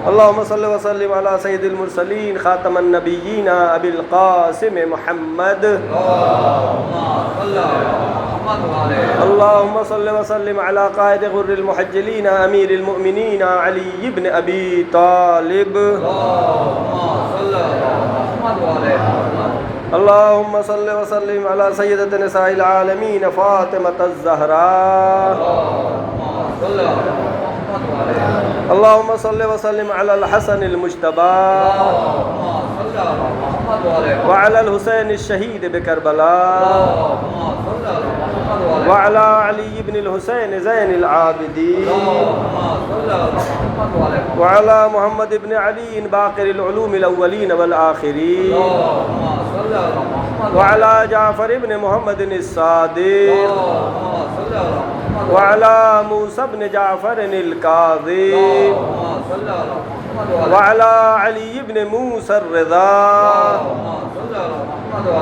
اللهم صل وسلم على سيد المرسلين خاتم النبيين ابي القاسم محمد، اللهم صل وسلم على قائد غر المحجلين امير المؤمنين علي بن ابي طالب، اللهم صل وسلم على سيدة نساء العالمين فاطمة الزهراء، اللهم صل وسلم على الحسن المجتبى وعلى الحسين الشهيد بكربلاء وعلى علي بن الحسين زين العابدين وعلى محمد بن علي باقر العلوم الأولين والآخرين وعلى جعفر بن محمد الصادق وعلى موسى بن جعفر الكاظم وعلى علي بن موسى الرضا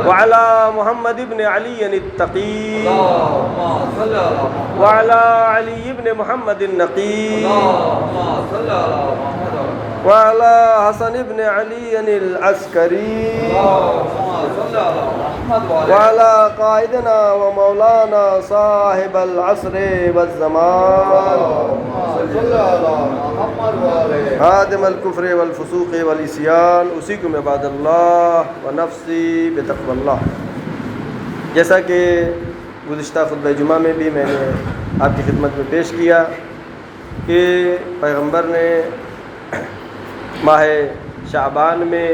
وعلى محمد بن علي التقي وعلى علي بن محمد النقي وعلى حسن بن علي العسكري وعلى قائدنا ومولانا صاحب العصر والزمان خادم الكفر والفسوق والعصيان، اوصيكم عباد اللہ ونفسی بتقوى اللہ۔ جیسا کہ گزشتہ خطبہ جمعہ میں بھی میں نے آپ کی خدمت میں پیش کیا کہ پیغمبر نے ماہ شعبان میں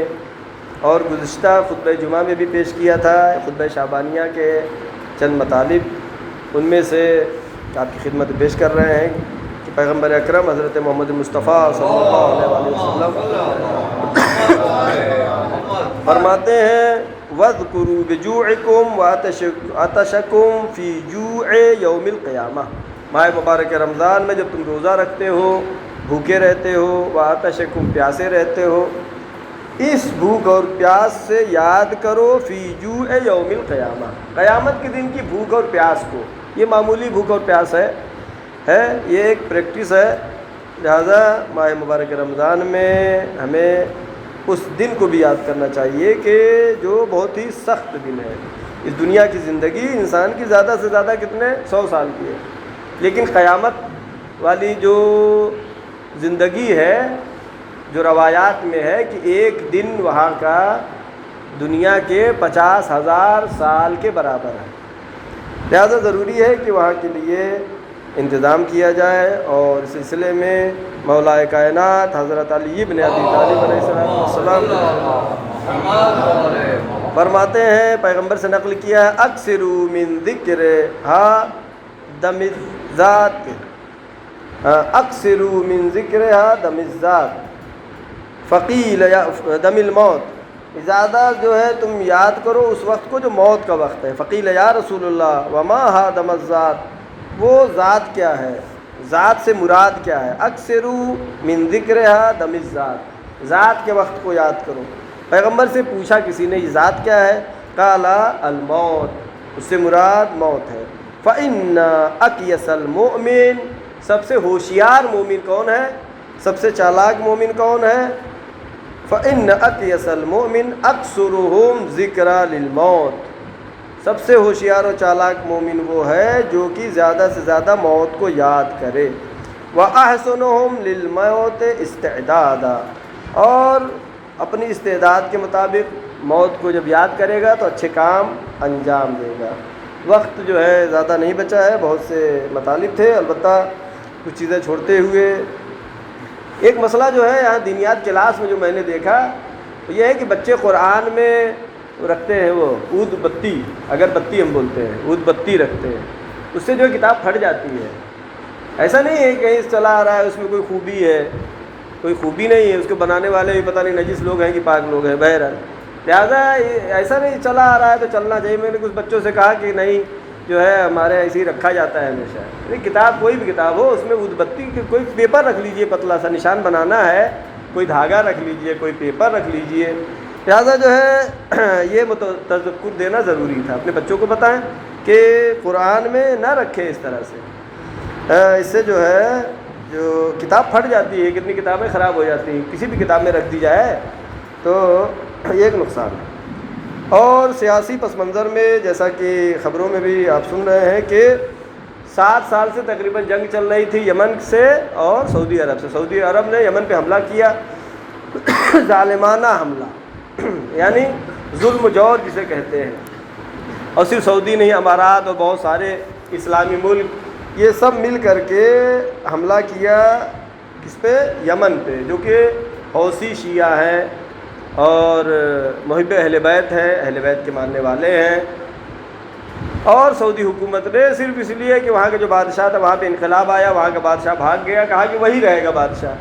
اور گزشتہ خطبہ جمعہ میں بھی پیش کیا تھا خطبہ شعبانیہ کے چند مطالب، ان میں سے آپ کی خدمت پیش کر رہے ہیں کہ پیغمبر اکرم حضرت محمد مصطفیٰ صلی اللہ علیہ وسلم فرماتے ہیں وَاذْكُرُوا بِجُوعِكُمْ وَعَطَشَكُمْ فِي جُوعِ يَوْمِ الْقِيَامَةِ، ماہ مبارک رمضان میں جب تم روزہ رکھتے ہو، بھوکے رہتے ہو، وَعَطَشَكُمْ پیاسے رہتے ہو، اس بھوک اور پیاس سے یاد کرو فی جوع یوم القیامہ، قیامت کے دن کی بھوک اور پیاس کو۔ یہ معمولی بھوک اور پیاس ہے یہ ایک پریکٹس ہے، لہذا ماہ مبارک رمضان میں ہمیں اس دن کو بھی یاد کرنا چاہیے کہ جو بہت ہی سخت دن ہے۔ اس دنیا کی زندگی انسان کی زیادہ سے زیادہ کتنے 100 سال کی ہے، لیکن قیامت والی جو زندگی ہے، جو روایات میں ہے کہ ایک دن وہاں کا دنیا کے 50,000 سال کے برابر ہے، لہذا ضروری ہے کہ وہاں کے لیے انتظام کیا جائے۔ اور اس سلسلے میں مولا کائنات حضرت علی بن ابی طالب علیہ السلام فرماتے ہیں، پیغمبر سے نقل کیا ہے، اکثروا من ذکرھا دم الذات، اکثروا من ذکرھا دم الذات فقیل دم الموت، زیادہ جو ہے تم یاد کرو اس وقت کو جو موت کا وقت ہے۔ فقیل یا رسول اللہ وما ہا دم الذات، وہ ذات کیا ہے، ذات سے مراد کیا ہے؟ اکثروا من ذکرھا دم الذات، ذات کے وقت کو یاد کرو۔ پیغمبر سے پوچھا کسی نے یہ ذات کیا ہے؟ قال الموت، اس سے مراد موت ہے۔ فإن أكيس المؤمن، سب سے ہوشیار مومن کون ہے، سب سے چالاک مومن کون ہے؟ فإن أكيس المؤمن أكثرهم ذكرى للموت، سب سے ہوشیار و چالاک مومن وہ ہے جو کہ زیادہ سے زیادہ موت کو یاد کرے۔ وَأَحْسَنُهُمْ لِلْمَوْتِ اسْتِعْدَادًا، اور اپنی استعداد کے مطابق موت کو جب یاد کرے گا تو اچھے کام انجام دے گا۔ وقت جو ہے زیادہ نہیں بچا ہے، بہت سے مطالب تھے، البتہ کچھ چیزیں چھوڑتے ہوئے ایک مسئلہ جو ہے یہاں دینیات کلاس میں جو میں نے دیکھا تو یہ ہے کہ بچے قرآن میں رکھتے ہیں وہ عود بتی، اگر بتی ہم بولتے ہیں عود بتی رکھتے ہیں، اس سے جو ہے کتاب پھٹ جاتی ہے۔ ایسا نہیں ہے کہ کہیں چلا آ رہا ہے اس میں کوئی خوبی ہے، کوئی خوبی نہیں ہے، اس کو بنانے والے بھی پتہ نہیں نجس لوگ ہیں کہ پاک لوگ ہیں، بہرحال لہٰذا ایسا نہیں چلا آ رہا ہے تو چلنا چاہیے۔ میں نے کچھ بچوں سے کہا کہ نہیں جو ہے ہمارے ایسے ہی رکھا جاتا ہے ہمیشہ، کتاب کوئی بھی کتاب ہو اس میں عود بتی کوئی پیپر رکھ لیجئے، پتلا سا نشان بنانا ہے، کوئی دھاگا رکھ لیجئے، کوئی پیپر رکھ لیجئے۔ لہٰذا جو ہے یہ تذکر دینا ضروری تھا، اپنے بچوں کو بتائیں کہ قرآن میں نہ رکھیں اس طرح سے، اس سے جو ہے جو کتاب پھٹ جاتی ہے، کتنی کتابیں خراب ہو جاتی ہیں، کسی بھی کتاب میں رکھ دی جائے تو یہ ایک نقصان ہے۔ اور سیاسی پس منظر میں جیسا کہ خبروں میں بھی آپ سن رہے ہیں کہ 7 سال سے تقریباً جنگ چل رہی تھی یمن سے اور سعودی عرب سے۔ سعودی عرب نے یمن پہ حملہ کیا، ظالمانہ حملہ، یعنی ظلم و جور جسے کہتے ہیں، اور صرف سعودی نہیں، امارات اور بہت سارے اسلامی ملک یہ سب مل کر کے حملہ کیا کس پہ؟ یمن پہ، جو کہ حوثی شیعہ ہیں اور محب اہل بیت ہیں، اہل بیت کے ماننے والے ہیں۔ اور سعودی حکومت نے صرف اس لیے کہ وہاں کا جو بادشاہ تھا وہاں پہ انقلاب آیا، وہاں کا بادشاہ بھاگ گیا، کہا کہ وہی رہے گا بادشاہ۔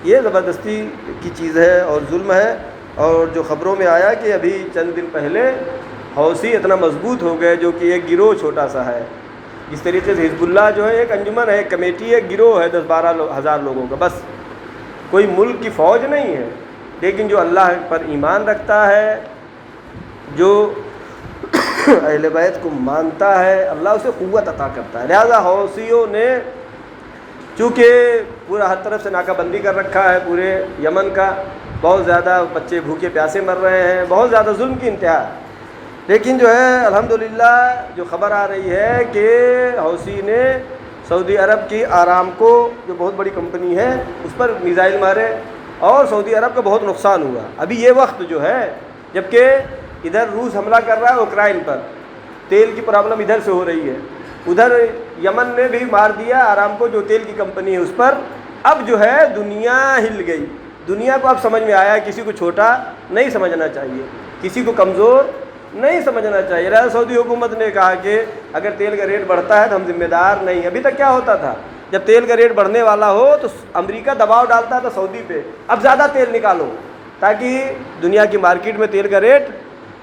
یہ زبردستی کی چیز ہے اور ظلم ہے۔ اور جو خبروں میں آیا کہ ابھی چند دن پہلے حوثی اتنا مضبوط ہو گئے، جو کہ ایک گروہ چھوٹا سا ہے، جس طریقے سے حزب اللہ جو ہے ایک انجمن ہے، ایک کمیٹی ہے، ایک گروہ ہے 10-12 ہزار لوگوں کا، بس کوئی ملک کی فوج نہیں ہے، لیکن جو اللہ پر ایمان رکھتا ہے، جو اہل بیت کو مانتا ہے، اللہ اسے قوت عطا کرتا ہے۔ لہذا حوثیوں نے چونکہ پورا ہر طرف سے ناکہ بندی کر رکھا ہے پورے یمن کا، بہت زیادہ بچے بھوکے پیاسے مر رہے ہیں، بہت زیادہ ظلم کی انتہا، لیکن جو ہے الحمدللہ جو خبر آ رہی ہے کہ حوثی نے سعودی عرب کی آرامکو جو بہت بڑی کمپنی ہے اس پر میزائل مارے اور سعودی عرب کا بہت نقصان ہوا۔ ابھی یہ وقت جو ہے جبکہ ادھر روس حملہ کر رہا ہے اوکرائن پر، تیل کی پرابلم ادھر سے ہو رہی ہے، ادھر یمن نے بھی مار دیا آرامکو جو تیل کی کمپنی ہے اس پر۔ اب جو ہے دنیا ہل گئی، دنیا کو اب سمجھ میں آیا کسی کو چھوٹا نہیں سمجھنا چاہیے، کسی کو کمزور نہیں سمجھنا چاہیے۔ لہٰذا سعودی حکومت نے کہا کہ اگر تیل کا ریٹ بڑھتا ہے تو ہم ذمہ دار نہیں۔ ابھی تک کیا ہوتا تھا، جب تیل کا ریٹ بڑھنے والا ہو تو امریکہ دباؤ ڈالتا تھا سعودی پہ، اب زیادہ تیل نکالو تاکہ دنیا کی مارکیٹ میں تیل کا ریٹ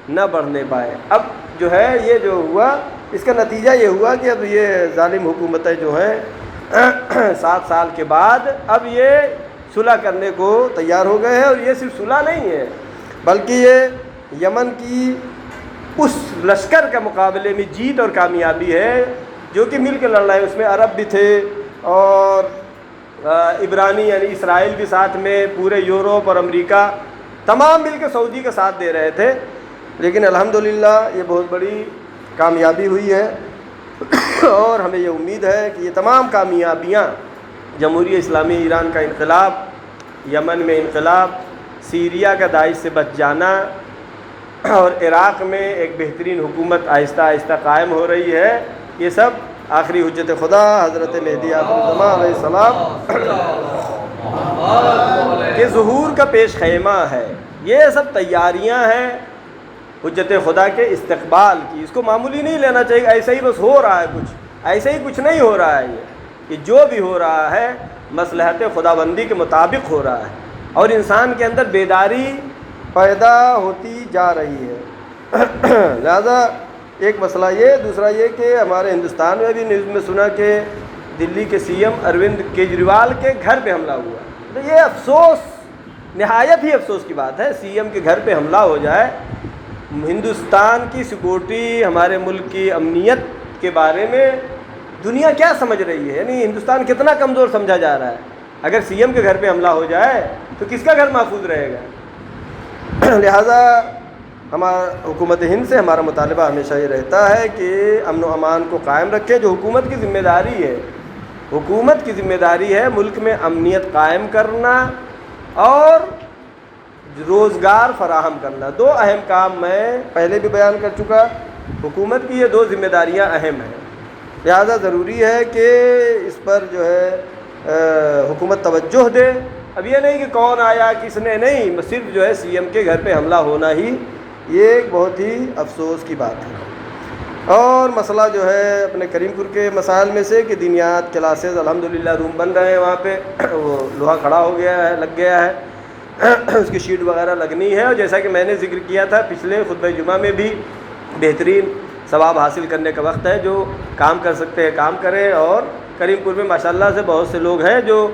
نہ بڑھنے پائے۔ اب جو ہے یہ جو ہوا اس کا نتیجہ یہ ہوا کہ اب یہ ظالم حکومتیں جو ہیں 7 سال کے بعد اب یہ صلح کرنے کو تیار ہو گئے ہیں، اور یہ صرف صلح نہیں ہے بلکہ یہ یمن کی اس لشکر کے مقابلے میں جیت اور کامیابی ہے جو کہ مل کے لڑ رہے ہیں۔ اس میں عرب بھی تھے اور عبرانی یعنی اسرائیل بھی ساتھ میں، پورے یورپ اور امریکہ تمام مل کے سعودی کا ساتھ دے رہے تھے، لیکن الحمدللہ یہ بہت بڑی کامیابی ہوئی ہے۔ اور ہمیں یہ امید ہے کہ یہ تمام کامیابیاں، جمہوریہ اسلامی ایران کا انقلاب، یمن میں انقلاب، سیریا کا داعش سے بچ جانا، اور عراق میں ایک بہترین حکومت آہستہ آہستہ قائم ہو رہی ہے، یہ سب آخری حجت خدا حضرت مہدی آخر الزمان علیہ السلام کے ظہور کا پیش خیمہ ہے۔ یہ سب تیاریاں ہیں حجت خدا کے استقبال کی، اس کو معمولی نہیں لینا چاہیے، ایسے ہی بس ہو رہا ہے کچھ، ایسے ہی کچھ نہیں ہو رہا ہے۔ یہ جو بھی ہو رہا ہے مصلحت خداوندی کے مطابق ہو رہا ہے، اور انسان کے اندر بیداری پیدا ہوتی جا رہی ہے۔ لہذا ایک مسئلہ یہ، دوسرا یہ کہ ہمارے ہندوستان میں بھی نیوز میں سنا کہ دلی کے سی ایم اروند کیجریوال کے گھر پہ حملہ ہوا، تو یہ افسوس، نہایت ہی افسوس کی بات ہے، سی ایم کے گھر پہ حملہ ہو جائے۔ ہندوستان کی سیکورٹی، ہمارے ملک کی امنیت کے بارے میں دنیا کیا سمجھ رہی ہے، یعنی ہندوستان کتنا کمزور سمجھا جا رہا ہے۔ اگر سی ایم کے گھر پہ حملہ ہو جائے تو کس کا گھر محفوظ رہے گا؟ لہذا ہمارا حکومت ہند سے ہمارا مطالبہ ہمیشہ یہ رہتا ہے کہ امن و امان کو قائم رکھے، جو حکومت کی ذمہ داری ہے۔ حکومت کی ذمہ داری ہے ملک میں امنیت قائم کرنا، اور روزگار فراہم کرنا۔ دو اہم کام میں پہلے بھی بیان کر چکا، حکومت کی یہ دو ذمہ داریاں اہم ہیں، لہذا ضروری ہے کہ اس پر جو ہے حکومت توجہ دے۔ اب یہ نہیں کہ کون آیا کس نے، نہیں، صرف جو ہے سی ایم کے گھر پہ حملہ ہونا ہی یہ ایک بہت ہی افسوس کی بات ہے۔ اور مسئلہ جو ہے اپنے کریم پور کے مسائل میں سے کہ دینیات کلاسز الحمدللہ روم بن رہے ہیں، وہاں پہ وہ لوہا کھڑا ہو گیا ہے، لگ گیا ہے، اس کی شیٹ وغیرہ لگنی ہے، اور جیسا کہ میں نے ذکر کیا تھا پچھلے خطبہ جمعہ میں بھی، بہترین ثواب حاصل کرنے کا وقت ہے، جو کام کر سکتے ہیں کام کریں۔ اور کریم پور میں ماشاءاللہ سے بہت سے لوگ ہیں جو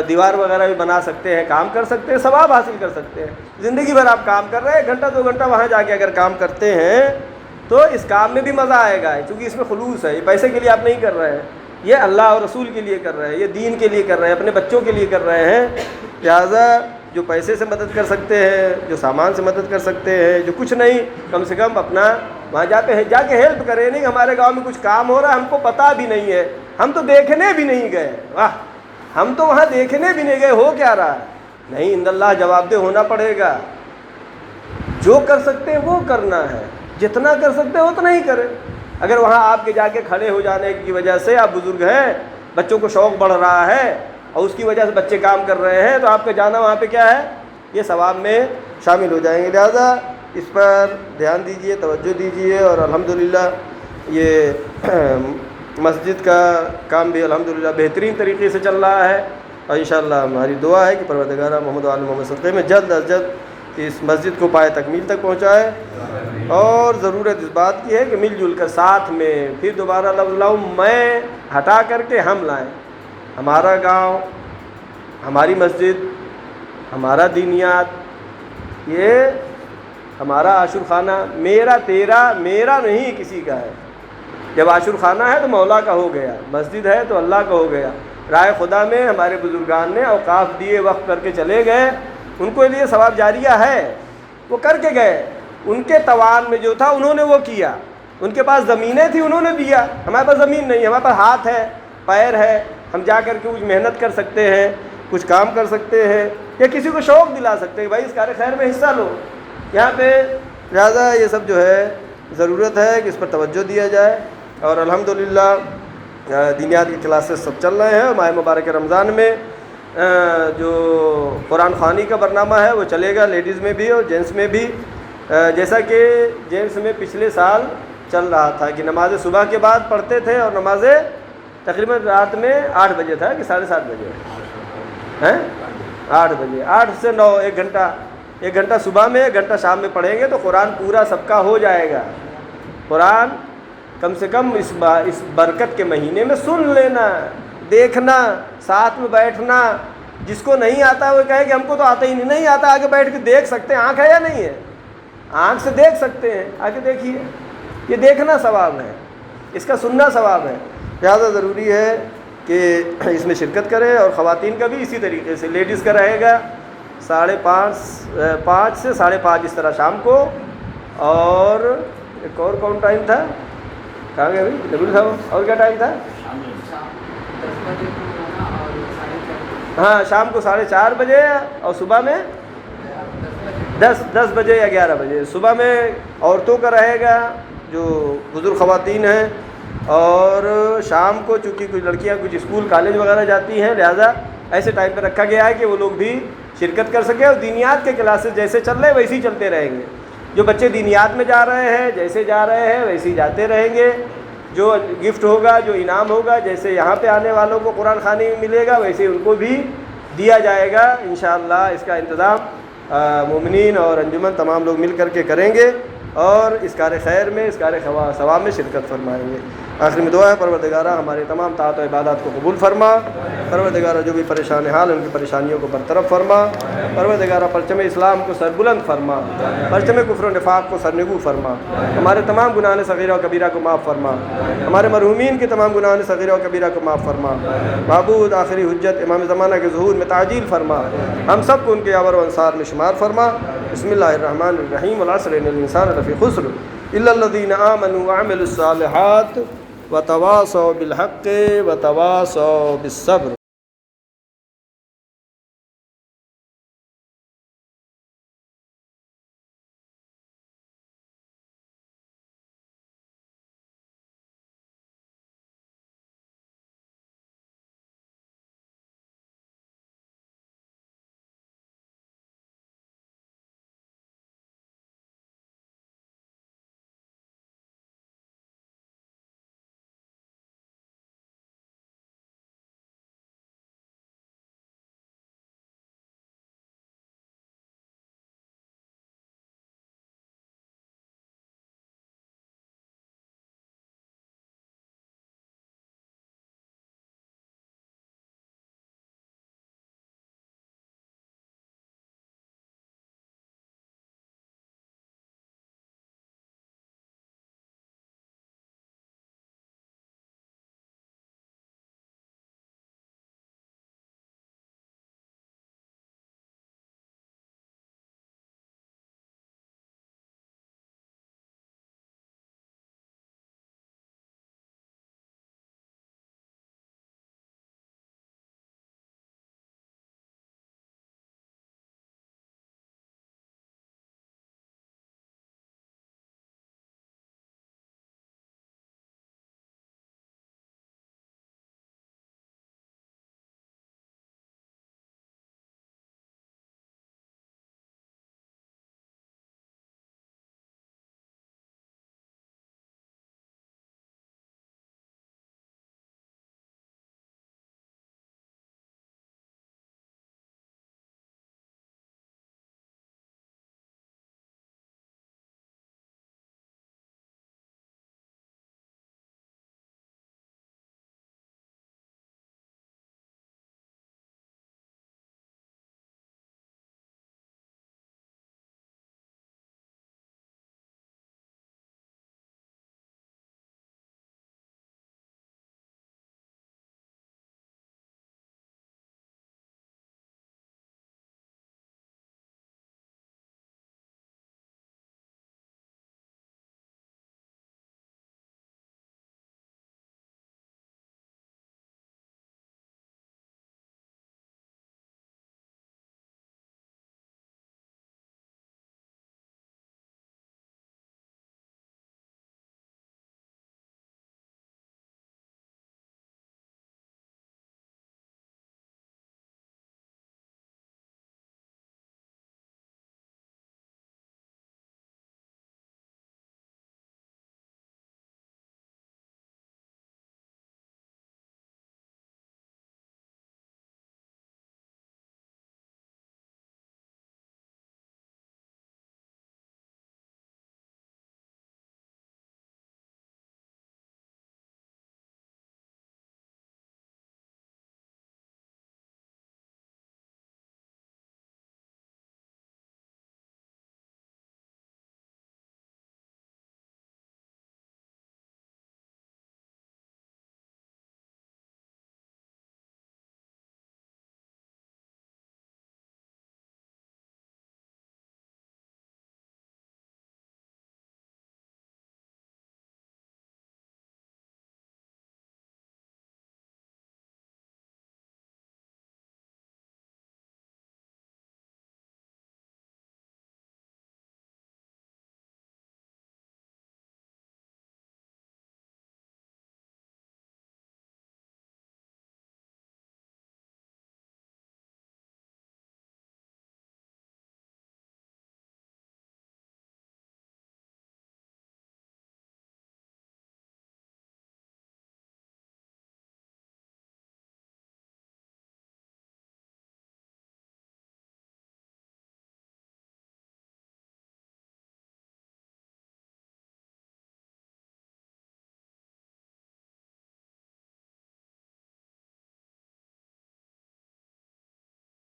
دیوار وغیرہ بھی بنا سکتے ہیں، کام کر سکتے ہیں، ثواب حاصل کر سکتے ہیں۔ زندگی بھر آپ کام کر رہے ہیں، 1 گھنٹہ 2 گھنٹہ وہاں جا کے اگر کام کرتے ہیں تو اس کام میں بھی مزہ آئے گا، کیونکہ اس میں خلوص ہے، یہ پیسے کے لیے آپ نہیں کر رہے ہیں، یہ اللہ اور رسول کے لیے کر رہے ہیں، یہ دین کے لیے کر رہے ہیں، اپنے بچوں کے لیے کر رہے ہیں۔ لہٰذا جو پیسے سے مدد کر سکتے ہیں، جو سامان سے مدد کر سکتے ہیں، جو کچھ نہیں، کم سے کم اپنا وہاں جا کے ہیلپ کریں۔ نہیں ہمارے گاؤں میں کچھ کام ہو رہا ہے، ہم کو پتہ بھی نہیں ہے، ہم تو دیکھنے بھی نہیں گئے، واہ، ہم تو وہاں دیکھنے بھی نہیں گئے، ہو کیا رہا ہے؟ نہیں، عند اللہ جواب دہ ہونا پڑے گا۔ جو کر سکتے ہیں وہ کرنا ہے، جتنا کر سکتے ہیں اتنا ہی کریں۔ اگر وہاں آپ کے جا کے کھڑے ہو جانے کی وجہ سے، آپ بزرگ ہیں، بچوں کو شوق بڑھ رہا ہے اور اس کی وجہ سے بچے کام کر رہے ہیں، تو آپ کا جانا وہاں پہ کیا ہے؟ یہ ثواب میں شامل ہو جائیں گے۔ لہذا اس پر دھیان دیجئے، توجہ دیجئے، اور الحمدللہ یہ مسجد کا کام بھی الحمدللہ بہترین طریقے سے چل رہا ہے، اور انشاءاللہ ہماری دعا ہے کہ پروردگار محمد و آل محمد صدقے میں جلد از جلد اس مسجد کو پائے تکمیل تک پہنچائے۔ اور ضرورت اس بات کی ہے کہ مل جل کر ساتھ میں پھر دوبارہ لفظ میں ہٹا کر کے ہم لائیں، ہمارا گاؤں، ہماری مسجد، ہمارا دینیات، یہ ہمارا عاشور خانہ، میرا تیرا، میرا نہیں کسی کا ہے۔ جب عاشور خانہ ہے تو مولا کا ہو گیا، مسجد ہے تو اللہ کا ہو گیا۔ رائے خدا میں ہمارے بزرگان نے اوقاف دیے، وقف کر کے چلے گئے، ان کو لیے ثواب جاریہ ہے، وہ کر کے گئے، ان کے توان میں جو تھا انہوں نے وہ کیا، ان کے پاس زمینیں تھیں انہوں نے دیا، ہمارے پاس زمین نہیں ہے، ہمارے پاس ہاتھ ہے، پیر ہے، ہم جا کر کے کچھ محنت کر سکتے ہیں، کچھ کام کر سکتے ہیں، یا کسی کو شوق دلا سکتے ہیں، بھائی اس کار خیر میں حصہ لو یہاں پہ۔ لہٰذا یہ سب جو ہے ضرورت ہے کہ اس پر توجہ دیا جائے۔ اور الحمدللہ دینیات کی کلاسز سب چل رہے ہیں۔ ماہ مبارک رمضان میں جو قرآن خوانی کا برنامہ ہے وہ چلے گا، لیڈیز میں بھی اور جینٹس میں بھی، جیسا کہ جینٹس میں پچھلے سال چل رہا تھا کہ نماز صبح کے بعد پڑھتے تھے، اور نماز تقریباً رات میں 8 بجے تھا کہ 7:30 بجے ہیں، 8 بجے، 8 سے 9، 1 گھنٹہ صبح میں، 1 گھنٹہ شام میں پڑھیں گے تو قرآن پورا سب کا ہو جائے گا۔ قرآن کم سے کم اس برکت کے مہینے میں سن لینا، دیکھنا، ساتھ میں بیٹھنا۔ جس کو نہیں آتا وہ کہے کہ ہم کو تو آتا ہی نہیں آتا، آگے بیٹھ کے دیکھ سکتے ہیں، آنکھ ہے یا نہیں ہے؟ آنکھ سے دیکھ سکتے ہیں، آگے دیکھیے، یہ دیکھنا ثواب ہے، اس کا سننا ثواب ہے۔ لہٰذا ضروری ہے کہ اس میں شرکت کرے، اور خواتین کا بھی اسی طریقے سے، لیڈیز کا رہے گا 5:30 سے 5:30 اس طرح شام کو، اور ایک اور کون ٹائم تھا، کہاں گئے بھائی نبیل صاحب، اور کیا ٹائم تھا؟ ہاں شام کو 4:30 بجے، اور صبح میں 10 بجے یا 11 بجے۔ صبح میں عورتوں کا رہے گا جو بزرگ خواتین ہیں، اور شام کو چونکہ کچھ لڑکیاں کچھ اسکول کالج وغیرہ جاتی ہیں، لہٰذا ایسے ٹائم پہ رکھا گیا ہے کہ وہ لوگ بھی شرکت کر سکیں، اور دینیات کے کلاسز جیسے چل رہے ہیں ویسے ہی چلتے رہیں گے۔ جو بچے دینیات میں جا رہے ہیں جیسے جا رہے ہیں ویسے ہی جاتے رہیں گے، جو گفٹ ہوگا، جو انعام ہوگا، جیسے یہاں پہ آنے والوں کو قرآن خوانی میں ملے گا ویسے ان کو بھی دیا جائے گا انشاءاللہ۔ اس کا انتظام مومنین اور انجمن تمام لوگ مل کر کے کریں گے، اور اس کار خیر میں، اس کار ثواب میں شرکت فرمائیں گے۔ آخر میں دعا ہے پروردگارہ ہمارے تمام طاعت و عبادات کو قبول فرما، پروردگارہ جو بھی پریشان حال ان کی پریشانیوں کو برطرف فرما، پروردگارہ پرچم اسلام کو سربلند فرما، پرچم کفر و نفاق کو سرنگو فرما، ہمارے تمام گناہ صغیرہ و کبیرہ کو معاف فرما، ہمارے مرحومین کے تمام گناہ صغیرہ و کبیرہ کو معاف فرما۔ معبود آخری حجت امام زمانہ کے ظہور میں تعجیل فرما، ہم سب کو ان کے یاور و انصار میں شمار فرما۔ بسم اللہ الرحمن الرحیم، والعصر ان الانسان لفی خسر الا الذین آمنوا وعملوا الصالحات وتواصوا بالحق وتواصوا بالصبر۔